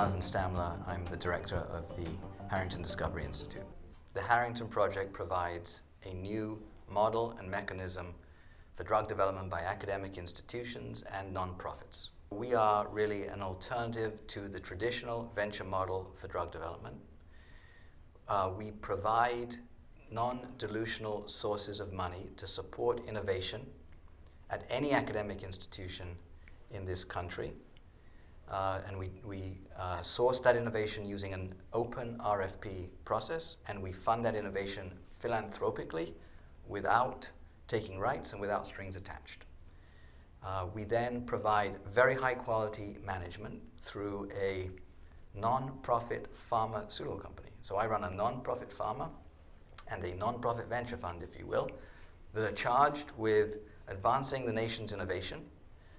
Jonathan Stamler. I'm the director of the Harrington Discovery Institute. The Harrington project provides a new model and mechanism for drug development by academic institutions and non-profits. We are really an alternative to the traditional venture model for drug development. We provide non-dilutional sources of money to support innovation at any academic institution in this country. And we source that innovation using an open RFP process, and we fund that innovation philanthropically without taking rights and without strings attached. We then provide very high quality management through a non-profit pharmaceutical company. So I run a non-profit pharma and a non-profit venture fund, if you will, that are charged with advancing the nation's innovation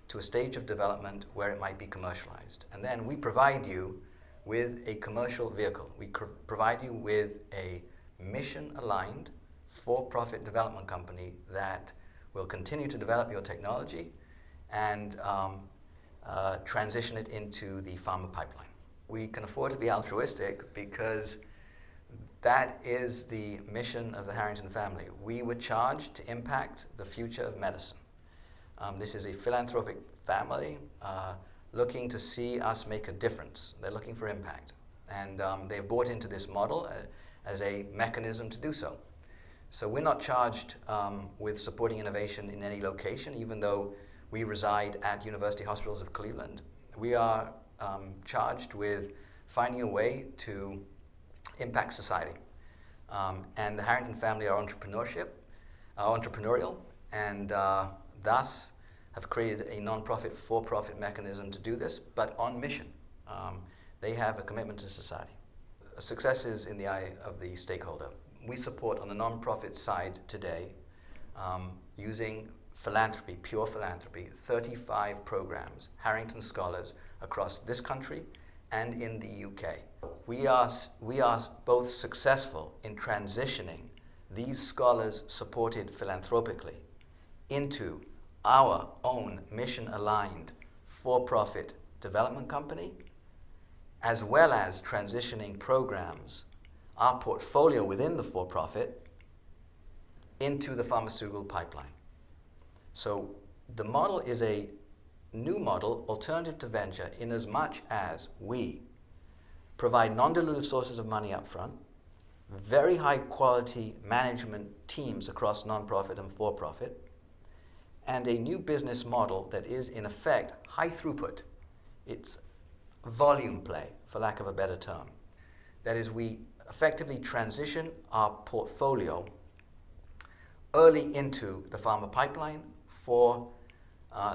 to a stage of development where it might be commercialized. And then we provide you with a commercial vehicle. We provide you with a mission-aligned, for-profit development company that will continue to develop your technology and transition it into the pharma pipeline. We can afford to be altruistic because that is the mission of the Harrington family. We were charged to impact the future of medicine. This is a philanthropic family looking to see us make a difference. They're looking for impact. And they've bought into this model as a mechanism to do so. So we're not charged with supporting innovation in any location, even though we reside at University Hospitals of Cleveland. We are charged with finding a way to impact society. And the Harrington family are entrepreneurial, and thus have created a non-profit, for-profit mechanism to do this, but on mission. They have a commitment to society. Success is in the eye of the stakeholder. We support on the non-profit side today, using philanthropy, pure philanthropy, 35 programs, Harrington scholars across this country and in the UK. We are both successful in transitioning these scholars supported philanthropically into our own mission-aligned for-profit development company, as well as transitioning programs, our portfolio within the for-profit, into the pharmaceutical pipeline. So the model is a new model, alternative to venture, in as much as we provide non-dilutive sources of money up front, very high quality management teams across non-profit and for-profit, and a new business model that is in effect high throughput. It's volume play, for lack of a better term. That is, we effectively transition our portfolio early into the pharma pipeline for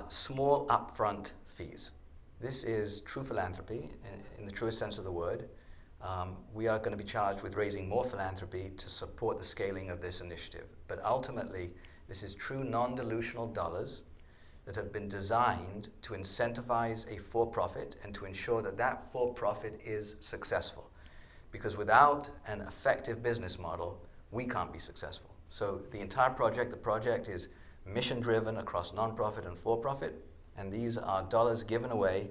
small upfront fees. This is true philanthropy in the truest sense of the word. We are going to be charged with raising more philanthropy to support the scaling of this initiative. But ultimately, this is true non-dilutional dollars that have been designed to incentivize a for-profit and to ensure that that for-profit is successful. Because without an effective business model, we can't be successful. So the entire project, the project is mission-driven across non-profit and for-profit, and these are dollars given away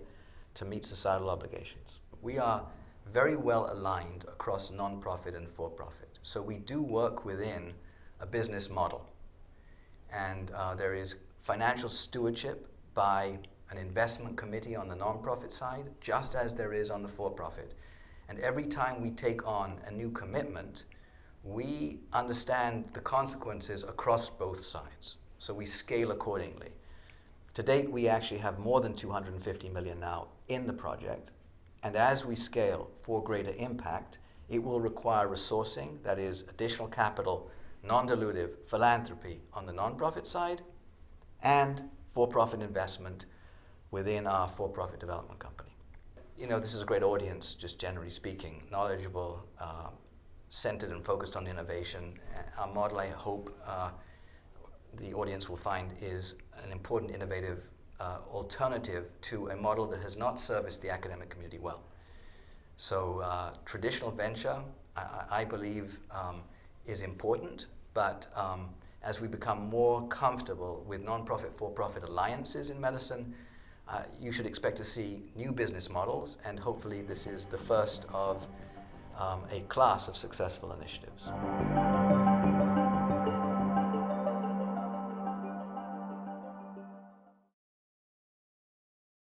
to meet societal obligations. We are very well aligned across non-profit and for-profit. So we do work within a business model. And there is financial stewardship by an investment committee on the non-profit side, just as there is on the for-profit. And every time we take on a new commitment, we understand the consequences across both sides. So we scale accordingly. To date, we actually have more than 250 million now in the project. And as we scale for greater impact, it will require resourcing, that is additional capital, non-dilutive philanthropy on the non-profit side, and for-profit investment within our for-profit development company. You know, this is a great audience, just generally speaking, knowledgeable, centered and focused on innovation. Our model, I hope, the audience will find is an important, innovative alternative to a model that has not serviced the academic community well. So traditional venture, I believe, is important, but as we become more comfortable with non-profit, for-profit alliances in medicine, you should expect to see new business models, and hopefully this is the first of a class of successful initiatives.